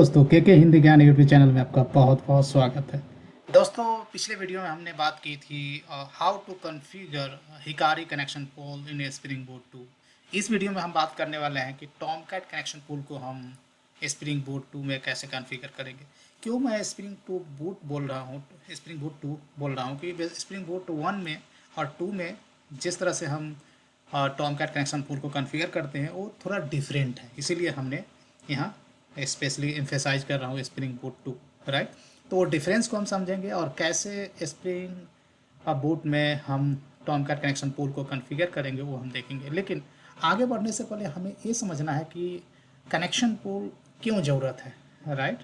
दोस्तों के हिंदी ज्ञान यूट्यूब चैनल में आपका बहुत बहुत स्वागत है। दोस्तों पिछले वीडियो में हमने बात की थी how to configure Hikari connection pool in spring boot 2। इस वीडियो में हम बात करने वाले हैं कि टॉमकैट कनेक्शन पोल को हम स्प्रिंग बूट 2 में कैसे कॉन्फ़िगर करेंगे। क्यों मैं स्प्रिंग बूट बोल रहा हूँ, स्प्रिंग बूट 2 बोल रहा हूँ कि स्प्रिंग बूट 1 में और 2 में जिस तरह से हम टॉमकैट कनेक्शन पोल को कॉन्फ़िगर करते हैं वो थोड़ा डिफरेंट है, इसीलिए हमने यहाँ स्पेशली एम्फेसाइज कर रहा हूँ स्प्रिंग बूट 2, राइट। तो वो डिफरेंस को हम समझेंगे और कैसे स्प्रिंग बूट में हम टॉमकैट कनेक्शन पोल को कॉन्फ़िगर करेंगे वो हम देखेंगे। लेकिन आगे बढ़ने से पहले हमें ये समझना है कि कनेक्शन पोल क्यों ज़रूरत है, राइट।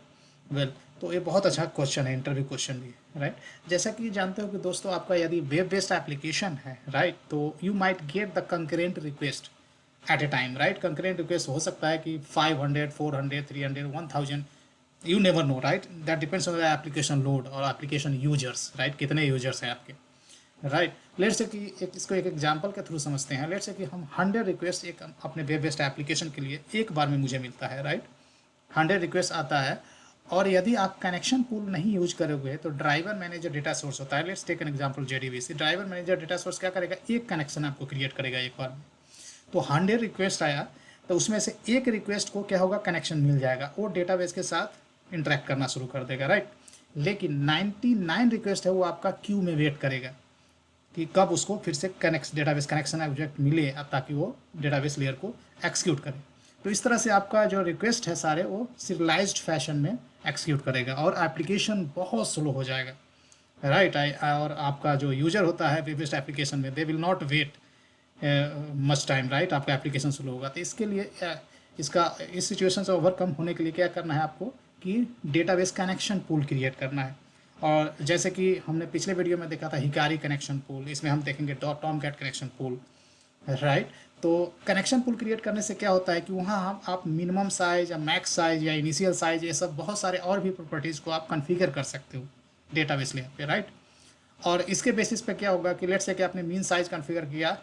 वेल तो ये बहुत अच्छा क्वेश्चन है, इंटरव्यू क्वेश्चन भी, राइट। जैसा कि जानते हो कि दोस्तों आपका यदि वेब बेस्ड एप्लीकेशन है, राइट, तो you might get the concurrent request at a time, right. Concurrent request हो सकता है कि 500, 400, 300, 1000, you never know, right. That depends on the application load और एप्लीकेशन यूजर्स, राइट, कितने यूजर्स हैं आपके, राइट। लेट्स से कि इसको एक एग्जांपल के थ्रू समझते हैं। लेट्स से कि हम 100 रिक्वेस्ट एक अपने वेब बेस्ड एप्लीकेशन के लिए एक बार में मुझे मिलता है, राइट। 100 रिक्वेस्ट आता है और यदि आप कनेक्शन पूल नहीं यूज करोगे तो ड्राइवर मैनेजर डेटा सोर्स होता है। Let's take an example JDBC. Driver manager data source क्या करेगा, एक कनेक्शन आपको क्रिएट करेगा एक बार में। तो 100 रिक्वेस्ट आया तो उसमें से एक रिक्वेस्ट को क्या होगा, कनेक्शन मिल जाएगा, वो डेटाबेस के साथ इंटरेक्ट करना शुरू कर देगा, राइट। लेकिन 99 रिक्वेस्ट है वो आपका क्यू में वेट करेगा कि कब उसको फिर से डेटाबेस कनेक्शन ऑब्जेक्ट मिले ताकि वो डेटाबेस लेयर को एक्सिक्यूट करे। तो इस तरह से आपका जो रिक्वेस्ट है सारे वो सीरियलाइज्ड फैशन में एक्सिक्यूट करेगा और एप्लीकेशन बहुत स्लो हो जाएगा, राइट। और आपका जो यूजर होता है वेब बेस्ड एप्लीकेशन में, they will not wait much time, right. आपका एप्लीकेशन स्लो होगा। तो इसके लिए इस सिचुएशन से ओवरकम होने के लिए क्या करना है आपको कि डेटाबेस कनेक्शन पूल क्रिएट करना है। और जैसे कि हमने पिछले वीडियो में देखा था हिकारी कनेक्शन पूल, इसमें हम देखेंगे टॉमकैट कनेक्शन पूल, राइट। तो कनेक्शन पूल क्रिएट करने से क्या होता है कि वहाँ हम आप मिनिमम साइज या मैक्स साइज या इनिशियल साइज, ये सब बहुत सारे और भी प्रॉपर्टीज़ को आप कॉन्फ़िगर कर सकते हो डेटाबेस लेयर पे, राइट। और इसके बेसिस पे क्या होगा कि लेट्स से कि आपने मीन साइज कॉन्फ़िगर किया,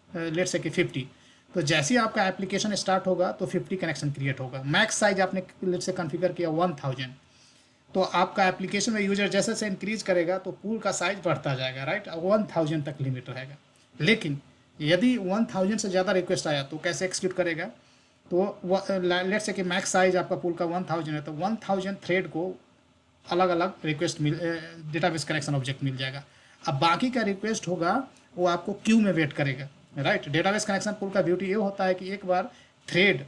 लेट्स से कि 50, तो जैसे ही आपका एप्लीकेशन स्टार्ट होगा तो 50 कनेक्शन क्रिएट होगा। मैक्स साइज आपने लेट्स से कॉन्फ़िगर किया 1000, तो आपका एप्लीकेशन में यूजर जैसे जैसे इंक्रीज करेगा तो पूल का साइज बढ़ता जाएगा, राइट। 1000 तक लिमिट रहेगा। लेकिन यदि 1000 से ज़्यादा रिक्वेस्ट आया तो कैसे एक्सिक्यूट करेगा, तो लेट्स से कि मैक्स साइज आपका पूल का 1000 है तो 1000 थ्रेड को अलग अलग रिक्वेस्ट डेटाबेस कनेक्शन ऑब्जेक्ट मिल जाएगा। अब बाकी का रिक्वेस्ट होगा वो आपको क्यू में वेट करेगा, राइट। डेटाबेस कनेक्शन पूल का ब्यूटी ये होता है कि एक बार थ्रेड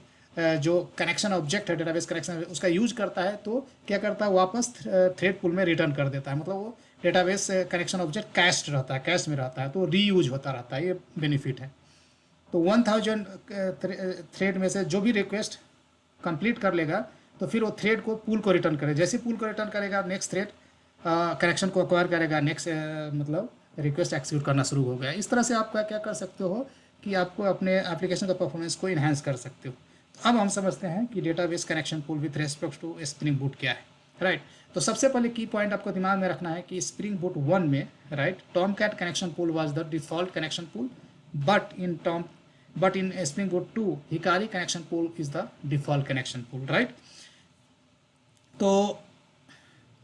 जो कनेक्शन ऑब्जेक्ट है डेटाबेस कनेक्शन उसका यूज करता है तो क्या करता है, वापस थ्रेड पूल में रिटर्न कर देता है। मतलब वो डेटाबेस कनेक्शन ऑब्जेक्ट कैश्ड रहता है, कैश में रहता है, तो रीयूज होता रहता है, ये बेनिफिट है। तो 1000 थ्रेड में से जो भी रिक्वेस्ट कंप्लीट कर लेगा तो फिर वो थ्रेड को पूल को रिटर्न करे। जैसे पूल को रिटर्न करेगा नेक्स्ट थ्रेड कनेक्शन को एक्वायर करेगा, नेक्स्ट मतलब रिक्वेस्ट एक्सिक्यूट करना शुरू हो गया। इस तरह से आप क्या कर सकते हो कि आपको अपने एप्लीकेशन का परफॉर्मेंस को इन्हांस कर सकते हो। तो अब हम समझते हैं कि database connection pool with respect to spring boot क्या है, राइट। तो सबसे पहले की पॉइंट आपको दिमाग में रखना है कि स्प्रिंग बूट 1 में, right, Tomcat connection pool was the default connection pool, but in spring boot 2 Hikari connection pool is the default connection pool, right. तो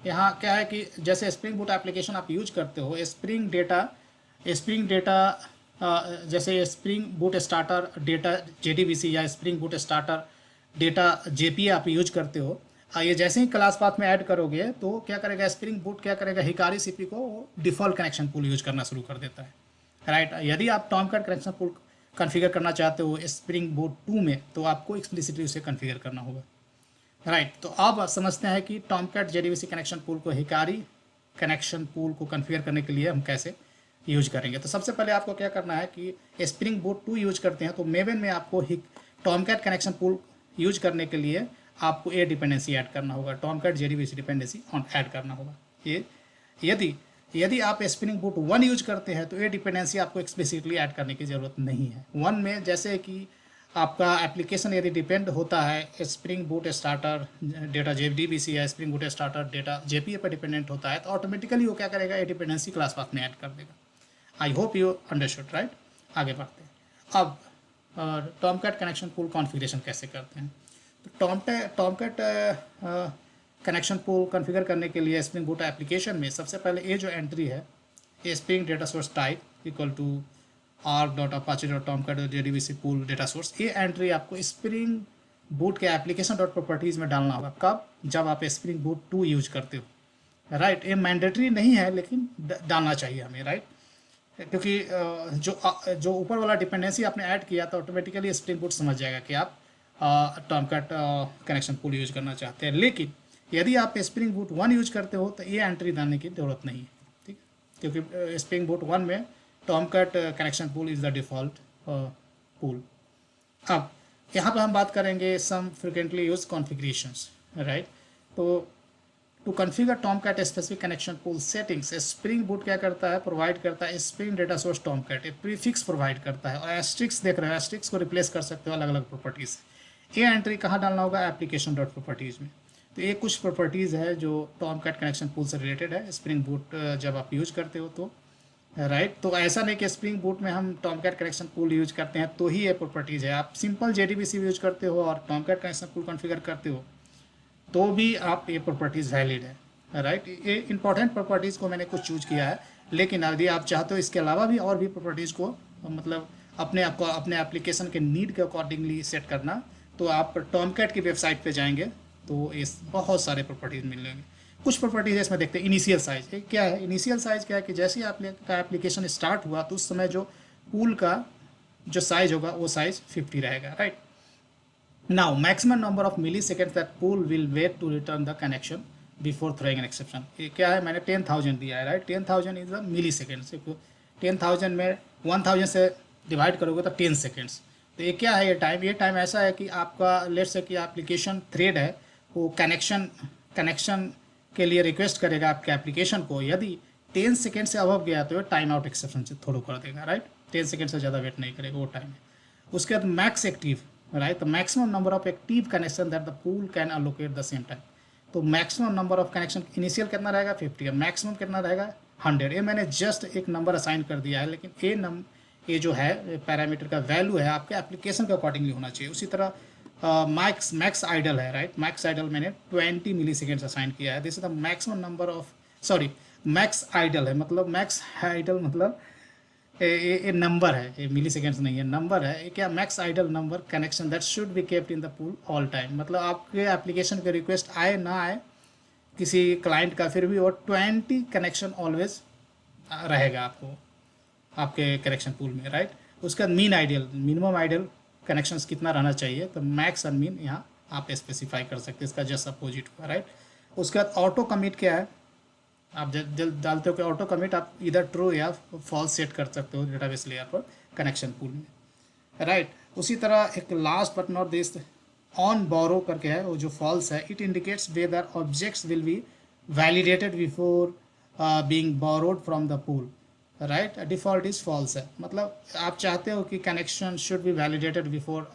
यहाँ क्या है कि जैसे स्प्रिंग बूट एप्लीकेशन आप यूज करते हो, स्प्रिंग डेटा जैसे Spring Boot starter data JDBC या Spring Boot starter data JPA आप यूज करते हो, ये जैसे ही क्लास पाथ में ऐड करोगे तो क्या करेगा स्प्रिंग बूट, क्या करेगा हिकारी सीपी को डिफ़ॉल्ट कनेक्शन पूल यूज करना शुरू कर देता है, राइट। यदि आप टॉमकैट कनेक्शन पूल कॉन्फ़िगर करना चाहते हो स्प्रिंग बूट 2 में तो आपको एक्सप्लिसिटली उसे कॉन्फ़िगर करना होगा, राइट। तो अब समझते हैं कि टॉमकैट जेडीबीसी कनेक्शन पूल को हिकारी कनेक्शन पूल को कॉन्फ़िगर करने के लिए हम कैसे यूज करेंगे। तो सबसे पहले आपको क्या करना है कि स्प्रिंग बूट 2 यूज करते हैं तो मेवन में आपको टॉमकैट कनेक्शन पूल यूज करने के लिए आपको ए डिपेंडेंसी ऐड करना होगा, टॉमकैट जेडीबीसी डिपेंडेंसी ऐड करना होगा। ये यदि यदि आप स्प्रिंग बूट 1 यूज करते हैं तो ये डिपेंडेंसी आपको एक्सप्लिसिटली ऐड करने की ज़रूरत नहीं है। 1 में जैसे कि आपका एप्लीकेशन यदि डिपेंड होता है Spring Boot starter data JDBC या Spring Boot starter data JPA पर डिपेंडेंट होता है तो ऑटोमेटिकली वो क्या करेगा, ये डिपेंडेंसी क्लास पाथ में ऐड कर देगा। I hope you understood, right. आगे बढ़ते हैं। अब टॉमकैट कनेक्शन पूल कॉन्फ़िगरेशन कैसे करते हैं। तो टॉमकैट कनेक्शन पूल कॉन्फ़िगर करने के लिए स्प्रिंग बूट एप्लीकेशन में सबसे पहले ये जो एंट्री है, ये Spring data source type equal to arc.apache.tomcat.jdbc pool data source, ये एंट्री आपको स्प्रिंग बूट के एप्लीकेशन डॉट प्रॉपर्टीज़ में डालना होगा। कब? जब आप स्प्रिंग बूट 2 यूज करते हो, राइट। ये मैंडेटरी नहीं है लेकिन डालना चाहिए हमें, राइट। क्योंकि जो ऊपर वाला डिपेंडेंसी आपने ऐड किया तो ऑटोमेटिकली स्प्रिंग बूट समझ जाएगा कि आप टॉमकैट कनेक्शन पूल यूज करना चाहते हैं। लेकिन यदि आप स्प्रिंग बूट 1 यूज करते हो तो ये एंट्री डालने की ज़रूरत नहीं है, ठीक, क्योंकि स्प्रिंग बूट 1 में Tomcat connection pool is the default pool. अब यहाँ पर हम बात करेंगे some frequently use configurations, right. तो to configure Tomcat specific connection pool settings, Spring boot क्या करता है, प्रोवाइड करता है स्प्रिंग डेटा सोर्स टॉमकैट, एक प्रीफिक्स प्रोवाइड करता है। और एस्ट्रिक्स देख रहे हो, एस्ट्रिक्स को रिप्लेस कर सकते हो अलग अलग प्रॉपर्टीज़। ये एंट्री कहाँ डालना होगा? एप्लीकेशन डॉट प्रॉपर्टीज़ में। तो ये कुछ प्रॉपर्टीज़ है जो टॉमकैट कनेक्शन पूल से रिलेटेड है स्प्रिंग बूट जब आप यूज करते हो तो, राइट। तो ऐसा नहीं कि स्प्रिंग बूट में हम टॉमकैट कनेक्शन पूल यूज करते हैं तो ही ये प्रॉपर्टीज़ है। आप सिंपल JDBC यूज करते हो और टॉमकैट कनेक्शन पूल कॉन्फ़िगर करते हो तो भी आप ये प्रॉपर्टीज़ वैलिड है, राइट। ये इंपॉर्टेंट प्रॉपर्टीज़ को मैंने कुछ चूज किया है, लेकिन यदि आप चाहते हो इसके अलावा भी और भी प्रॉपर्टीज़ को मतलब अपने एप्लीकेशन के नीड के अकॉर्डिंगली सेट करना, तो आप टॉमकैट की वेबसाइट पे जाएंगे तो इस बहुत सारे प्रॉपर्टीज़ मिलेंगे। कुछ प्रॉपर्टीज इसमें देखते हैं। इनिशियल साइज क्या है? इनिशियल साइज क्या है कि जैसे ही आपका एप्लीकेशन स्टार्ट हुआ तो उस समय जो पूल का जो साइज होगा वो साइज 50 रहेगा, right. Now maximum number of milliseconds that pool will wait to return the connection before throwing an exception. ये क्या है? मैंने 10,000 दिया है, right. 10,000 is the milliseconds. 10,000 में 1000 से डिवाइड करोगे तो 10 सेकेंड्स। तो ये क्या है? ये टाइम ऐसा है कि आपका लेट्स से कि एप्लीकेशन थ्रेड है वो कनेक्शन के लिए रिक्वेस्ट करेगा आपके एप्लीकेशन को। यदि 10 सेकेंड से अबव गया तो टाइम आउट एक्सेप्शन से थ्रो कर देगा, राइट। 10 सेकेंड से ज़्यादा वेट नहीं करेगा वो टाइम है। उसके बाद मैक्स एक्टिव, राइट। तो maximum number of active connection that the pool can allocate the same time. तो maximum number of connection initial कितना रहेगा? 50 है। मैक्सिमम कितना रहेगा? 100। ये मैंने जस्ट एक नंबर असाइन कर दिया है, लेकिन ये जो है पैरामीटर का वैल्यू है आपके एप्लीकेशन के अकॉर्डिंगली होना चाहिए। उसी तरह मैक्स आइडल है, राइट। मैक्स आइडल मैंने 20 मिली सेकेंड्स असाइन किया है। This is the maximum number of max idle है, मतलब मैक्स आइडल मतलब ये नंबर है, ये मिली सेकेंड्स नहीं है, नंबर है। ये क्या? Max idle number connection that should be kept in the pool all time. मतलब आपके एप्लीकेशन के रिक्वेस्ट आए ना आए किसी क्लाइंट का, फिर भी वो 20 कनेक्शन ऑलवेज रहेगा आपको आपके कनेक्शन पूल में, राइट। उसका mean ideal minimum ideal connections कितना रहना चाहिए, तो मैक्स और मीन यहाँ आप स्पेसिफाई कर सकते हैं। इसका जस्ट अपोजिट हुआ, राइट। उसके बाद ऑटो कमिट क्या है? आप जब डालते हो कि ऑटो कमिट आप इधर ट्रू या फॉल्स सेट कर सकते हो डेटाबेस लेयर पर कनेक्शन पूल में, राइट। उसी तरह एक लास्ट बट नॉट दिस ऑन बोरो करके है, वो जो फॉल्स है, it indicates whether objects will be validated before being borrowed from the pool, right. Default is false है, मतलब आप चाहते हो कि connection should be validated before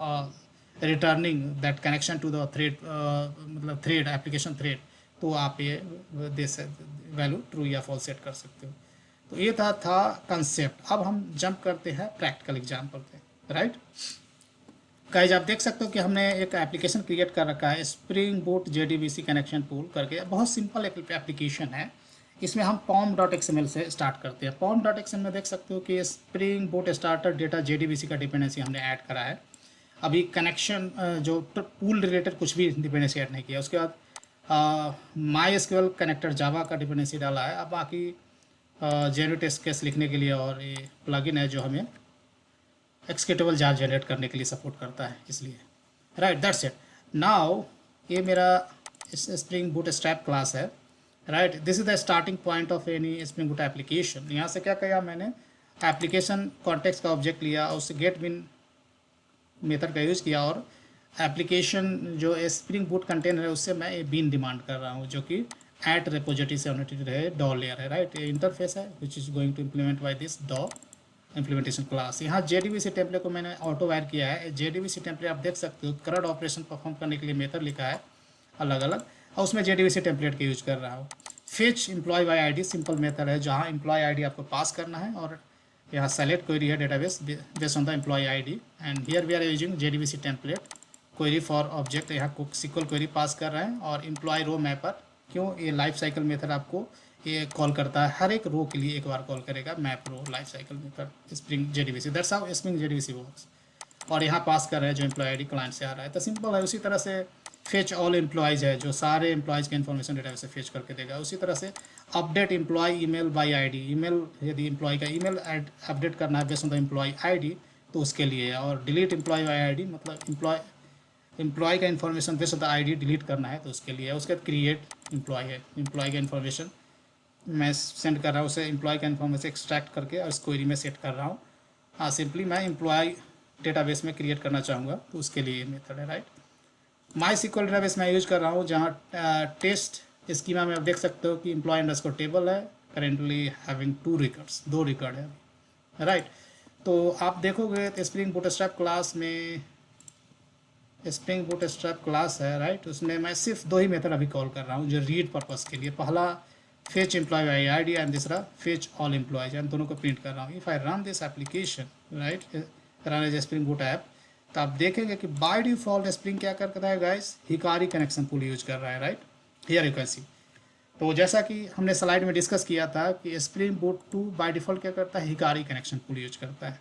returning that connection to the thread, मतलब थ्रेड एप्लीकेशन थ्रेड, तो आप ये दे वैल्यू ट्रू या फॉल्स सेट कर सकते हो। तो ये था कंसेप्ट। अब हम जंप करते हैं प्रैक्टिकल एग्जाम्पल पे, राइट। गाइस आप देख सकते हो कि हमने एक एप्लीकेशन क्रिएट कर रखा है Spring boot JDBC connection pool करके। बहुत सिंपल एक एप्लीकेशन है। इसमें हम pom.xml से स्टार्ट करते हैं। pom.xml में देख सकते हो कि spring Boot starter data JDBC का डिपेंडेंसी हमने ऐड करा है। अभी कनेक्शन जो पूल रिलेटेड कुछ भी डिपेंडेंसी ऐड नहीं किया। उसके बाद MySQL कनेक्टर जावा का डिपेंडेंसी डाला है। अब बाकी जेनरेट टेस्ट केस लिखने के लिए और ये प्लगइन है जो हमें एक्सिक्यूटेबल जार जनरेट करने के लिए सपोर्ट करता है, इसलिए, राइट। That's it. नाउ ये मेरा स्प्रिंग बूट स्ट्रैप क्लास है, right. This is the starting point of any spring Boot application. यहाँ से क्या किया मैंने? एप्लीकेशन कॉन्टेक्स्ट का ऑब्जेक्ट लिया और उससे गेट बिन मेथड का यूज़ किया और एप्लीकेशन जो स्प्रिंग बूट कंटेनर है उससे मैं बिन डिमांड कर रहा हूँ जो कि एट रेपोजिटरी से ऑनरेटेड है, डॉ लेयर है, राइट। ये इंटरफेस है which is going to implement by this DAO implementation class. यहाँ JDBC टेम्पलेट को मैंने ऑटो वायर किया है। JDBC टेम्पलेट आप देख सकते हो करंट ऑपरेशन परफॉर्म करने के लिए मेथड लिखा है अलग अलग, और उसमें JDBC टेम्पलेट का यूज कर रहा हूँ। Fetch employee by ID simple method है जहाँ एम्प्लॉय आईडी आपको पास करना है और यहाँ सेलेक्ट क्वेरी है database based on the employee ID, and here we are using JDBC template query for object, यहाँ को सिक्वल क्वेरी पास कर रहे हैं, और एम्प्लॉय रो मैपर, क्यों ये लाइफ साइकिल मेथड आपको ये कॉल करता है, हर एक रो के लिए एक बार कॉल करेगा map row life cycle method Spring JDBC, that's how Spring JDBC works. और यहाँ पास कर रहे हैं जो एम्प्लॉय आईडी क्लाइंट से आ रहा है, तो सिंपल है। उसी तरह से फेच ऑल एम्प्लॉयज़ है, जो सारे एम्प्लॉयज़ के इन्फॉर्मेशन डेटाबेस से फेच करके देगा। उसी तरह से update employee email by ID, email यदि एम्प्लॉय का ईमेल अपडेट करना है based on the employee ID तो उसके लिए, और डिलीट एम्प्लॉय बाय आईडी मतलब एम्प्लॉय का information based on the ID delete करना है तो उसके लिए। उसके बाद क्रिएट एम्प्लॉय है, एम्प्लॉय का इन्फॉर्मेशन मैं सेंड कर रहा हूँ, उसे एम्प्लॉय का इन्फॉर्मेशन एक्सट्रैक्ट करके और इस क्वेरी में सेट कर रहा हूँ। हाँ, सिंपली मैं एम्प्लॉय डेटाबेस में क्रिएट करना चाहूँगा तो उसके लिए ये मेथड है, राइट। माई सिक्वल डेटाबेस मैं यूज कर रहा हूँ, जहाँ टेस्ट स्कीमा में आप देख सकते हो कि एम्प्लॉय अंडरस्कोर टेबल है, करेंटली हैविंग 2 रिकॉर्ड्स, 2 रिकॉर्ड है, राइट। तो आप देखोगे तो स्प्रिंग बूटस्ट्रैप क्लास में, स्प्रिंग बूटस्ट्रैप क्लास है, राइट, उसमें मैं सिर्फ 2 ही मेथड अभी कॉल कर रहा हूँ जो रीड पर्पस के लिए। पहला fetch employee by ID and दूसरा फेच ऑल एम्प्लॉयज, एंड दोनों को प्रिंट कर रहा हूँ। If I run this application, right, run as Spring Boot app, तो आप देखेंगे कि बाय डिफॉल्ट स्प्रिंग क्या करता है guys, Hikari connection pool use कर रहा है, right, here you can see. तो जैसा कि हमने स्लाइड में डिस्कस किया था कि स्प्रिंग बूट 2 बाय डिफॉल्ट क्या करता है, हिकारी कनेक्शन पूल यूज करता है।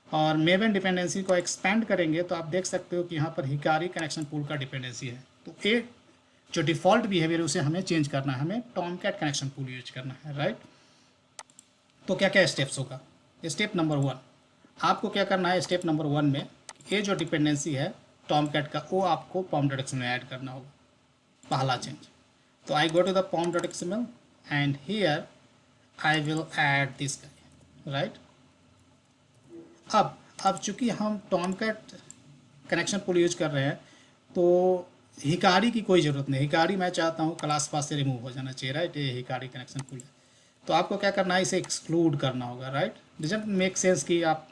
और मेवन डिपेंडेंसी को एक्सपेंड करेंगे तो आप देख सकते हो कि यहाँ पर हिकारी कनेक्शन पूल का डिपेंडेंसी है। तो एक जो डिफ़ॉल्ट बिहेवियर उसे हमें चेंज करना है, हमें टॉमकैट कनेक्शन पूल यूज करना है, राइट। तो क्या क्या स्टेप्स होगा। स्टेप नंबर 1, आपको क्या करना है, स्टेप नंबर 1 में ये जो डिपेंडेंसी है टॉमकैट का वो आपको pom.xml में ऐड करना होगा, पहला चेंज। तो I go to the pom.xml and here I will add this guy, right. अब चूंकि हम टॉमकैट कनेक्शन पूल यूज कर रहे हैं तो हिकारी की कोई ज़रूरत नहीं। हिकारी मैं चाहता हूँ क्लास पास से रिमूव हो जाना चाहिए, राइट, ये हिकारी कनेक्शन पूल है। तो आपको क्या करना है, इसे एक्सक्लूड करना होगा, राइट। डजंट मेक सेंस कि आप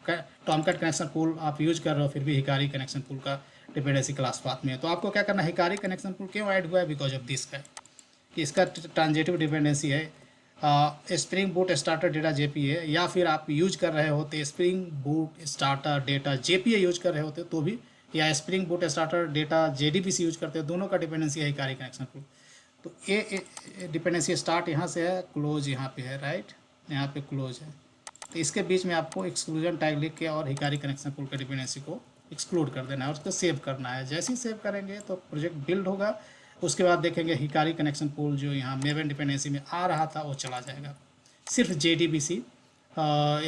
टॉमकैट कनेक्शन पूल आप यूज कर रहे हो फिर भी हिकारी कनेक्शन पूल का डिपेंडेंसी क्लास पाथ में है। तो आपको क्या करना है, हिकारी कनेक्शन पूल क्यों ऐड हुआ है, बिकॉज ऑफ दिस का कि इसका ट्रांजिटिव डिपेंडेंसी है Spring Boot starter data JPA, या फिर आप यूज कर रहे होते spring Boot starter data JPA use कर रहे होते तो भी, या Spring Boot starter data JDBC use करते हो, दोनों का डिपेंडेंसी है हिकारी कनेक्शन पूल। तो ये डिपेंडेंसी स्टार्ट यहाँ से है, क्लोज यहाँ पे है, राइट, यहाँ पे क्लोज है। तो इसके बीच में आपको एक्सक्लूजन टैग लिख के और हिकारी कनेक्शन पूल का डिपेंडेंसी को एक्सक्लूड कर देना है और उसको सेव करना है। जैसे ही सेव करेंगे तो प्रोजेक्ट बिल्ड होगा। उसके बाद देखेंगे हिकारी कनेक्शन पूल जो यहाँ मेवन डिपेंडेंसी में आ रहा था वो चला जाएगा। सिर्फ जेडीबीसी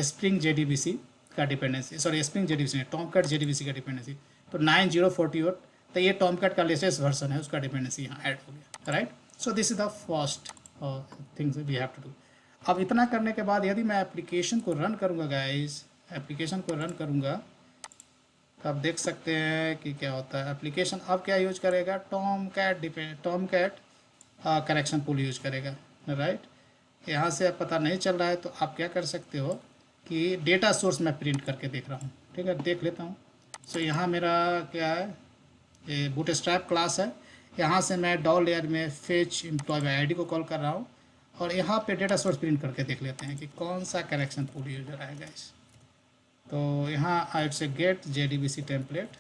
स्प्रिंग जेडीबीसी का डिपेंडेंसी, सॉरी स्प्रिंग जेडीबीसी नहीं, टॉमकैट जेडीबीसी का डिपेंडेंसी। तो 9048, तो ये टॉमकैट का लेटेस्ट वर्जन है, उसका डिपेंडेंसी यहाँ ऐड हो गया, right. So this is the first things we have to do. अब इतना करने के बाद यदि मैं एप्लीकेशन को रन करूँगा गाइस, एप्लीकेशन को रन करूँगा तो आप देख सकते हैं कि क्या होता है। एप्लीकेशन अब क्या यूज करेगा, टॉमकैट कनेक्शन पूल यूज करेगा, राइट। यहाँ से अब पता नहीं चल रहा है तो आप क्या कर सकते हो कि डेटा सोर्स मैं प्रिंट करके देख रहा हूँ, ठीक है, देख लेता हूँ। सो यहाँ मेरा क्या है, ये बूटस्ट्रैप क्लास है, यहाँ से मैं डॉल लेयर में फेच एम्प्लॉय बाय आईडी को कॉल कर रहा हूँ और यहाँ पे डेटा सोर्स प्रिंट करके देख लेते हैं कि कौन सा कनेक्शन पूल यूज हो रहा है गाइस। तो यहाँ I say get JDBC template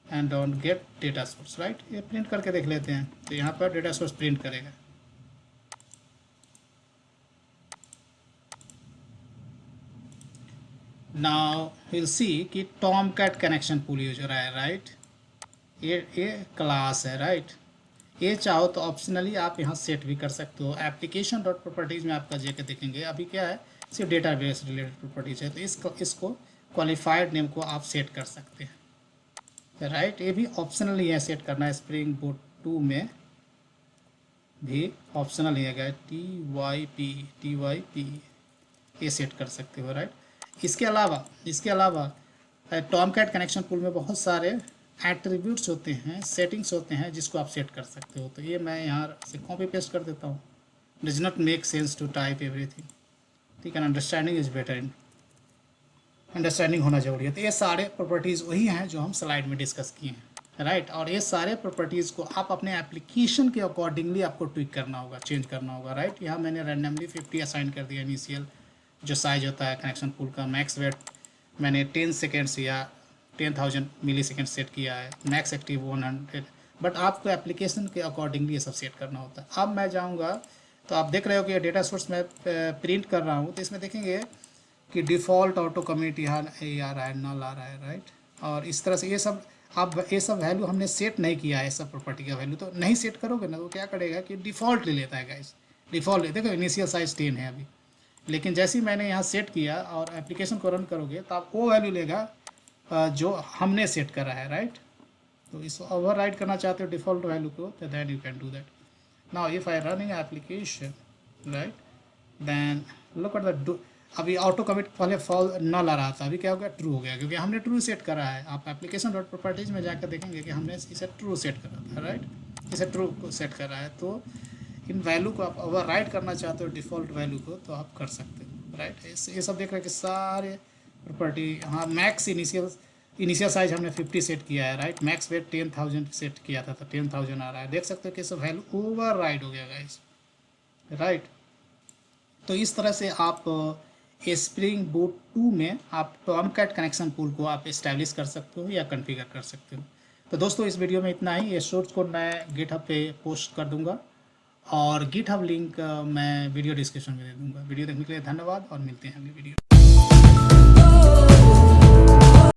and dot get data source, right, ये प्रिंट करके देख लेते हैं। तो यहाँ पर डेटा सोर्स प्रिंट करेगा। नाउ विल सी कि टॉमकैट कनेक्शन पूल यूज हो रहा है, राइट। ये क्लास है, राइट। ये चाहो तो ऑप्शनली आप यहाँ सेट भी कर सकते हो। एप्लीकेशन डॉट प्रॉपर्टीज़ में आपका जाके देखेंगे, अभी क्या है सिर्फ डेटाबेस रिलेटेड प्रॉपर्टीज है, तो इसको क्वालिफाइड नेम को आप सेट कर सकते हैं, राइट। ये भी ऑप्शनली है सेट करना है, स्प्रिंग बूट 2 में भी ऑप्शनल ही है, TYP ये सेट कर सकते हो, राइट। इसके अलावा टॉमकैट कनेक्शन पूल में बहुत सारे एट्रीब्यूट्स होते हैं, सेटिंग्स होते हैं जिसको आप सेट कर सकते हो। तो ये मैं यहाँ से कॉपी पेस्ट कर देता हूँ। Does not make sense to type everything, ठीक है, अंडरस्टैंडिंग इज बेटर, अंडरस्टैंडिंग होना जरूरी है। तो ये सारे प्रॉपर्टीज़ वही हैं जो हम स्लाइड में डिस्कस किए हैं, राइट। और ये सारे प्रॉपर्टीज़ को आप अपने एप्लीकेशन के अकॉर्डिंगली आपको ट्विक करना होगा, चेंज करना होगा, राइट। यहाँ मैंने रैंडमली 50 असाइन कर दिया। इनिशियल जो साइज होता है कनेक्शन पूल का, मैक्स वेट मैंने 10 सेकेंड्स या 10,000 मिली सेकेंड सेट किया है, मैक्स एक्टिव 100, बट आपको एप्लीकेशन के अकॉर्डिंगली ये सब सेट करना होता है। अब मैं जाऊँगा तो आप देख रहे हो कि ये डेटा सोर्स मैं प्रिंट कर रहा हूँ, तो इसमें देखेंगे कि डिफ़ॉल्ट ऑटो कमिट यहाँ ये आ रहा है, नल आ रहा है, राइट। और इस तरह से ये सब आप ये सब वैल्यू हमने सेट नहीं किया है, सब प्रॉपर्टी का वैल्यू तो नहीं सेट करोगे ना, तो क्या करेगा कि डिफ़ॉल्ट ले लेता है गाइस, डिफ़ॉल्ट ले, देखो इनिशियल साइज 10 है अभी, लेकिन जैसे ही मैंने यहाँ सेट किया और एप्लीकेशन को रन करोगे तो आप वो वैल्यू लेगा जो हमने सेट करा है, राइट। तो इस ओवर राइड करना चाहते हो डिफ़ॉल्ट वैल्यू को, तो then you can do that. Now if I running application, right, then look at the, अभी ऑटो कमिट पहले फॉल नल आ रहा था, अभी क्या हो गया, ट्रू हो गया, क्योंकि हमने ट्रू सेट करा है। आप एप्लीकेशन डॉट प्रॉपर्टीज में जाकर देखेंगे कि हमने इसे ट्रू सेट करा था, राइट, इसे ट्रू को सेट करा है। तो इन वैल्यू को आप ओवर राइड करना चाहते हो डिफ़ॉल्ट वैल्यू को, तो आप कर सकते हो, राइट। ये सब देख रहे हैं कि सारे प्रॉपर्टी, हाँ मैक्स इनिशियल साइज हमने 50 सेट किया है, राइट। मैक्स वेट 10,000 सेट किया था, तो 10,000 आ रहा है, देख सकते हो कि सब वैल्यू ओवर राइड हो गया गाइस, राइट। तो इस तरह से आप स्प्रिंग बूट 2 में आप टॉमकैट कनेक्शन पूल को आप इस्टेब्लिश कर सकते हो या कॉन्फ़िगर कर सकते हो। तो दोस्तों इस वीडियो में इतना ही। ये सोर्स कोड मैं गिटहब पे पोस्ट कर दूंगा और गिटहब लिंक मैं वीडियो डिस्क्रिप्शन में दे दूंगा। वीडियो देखने के लिए धन्यवाद और मिलते हैं अगली वीडियो।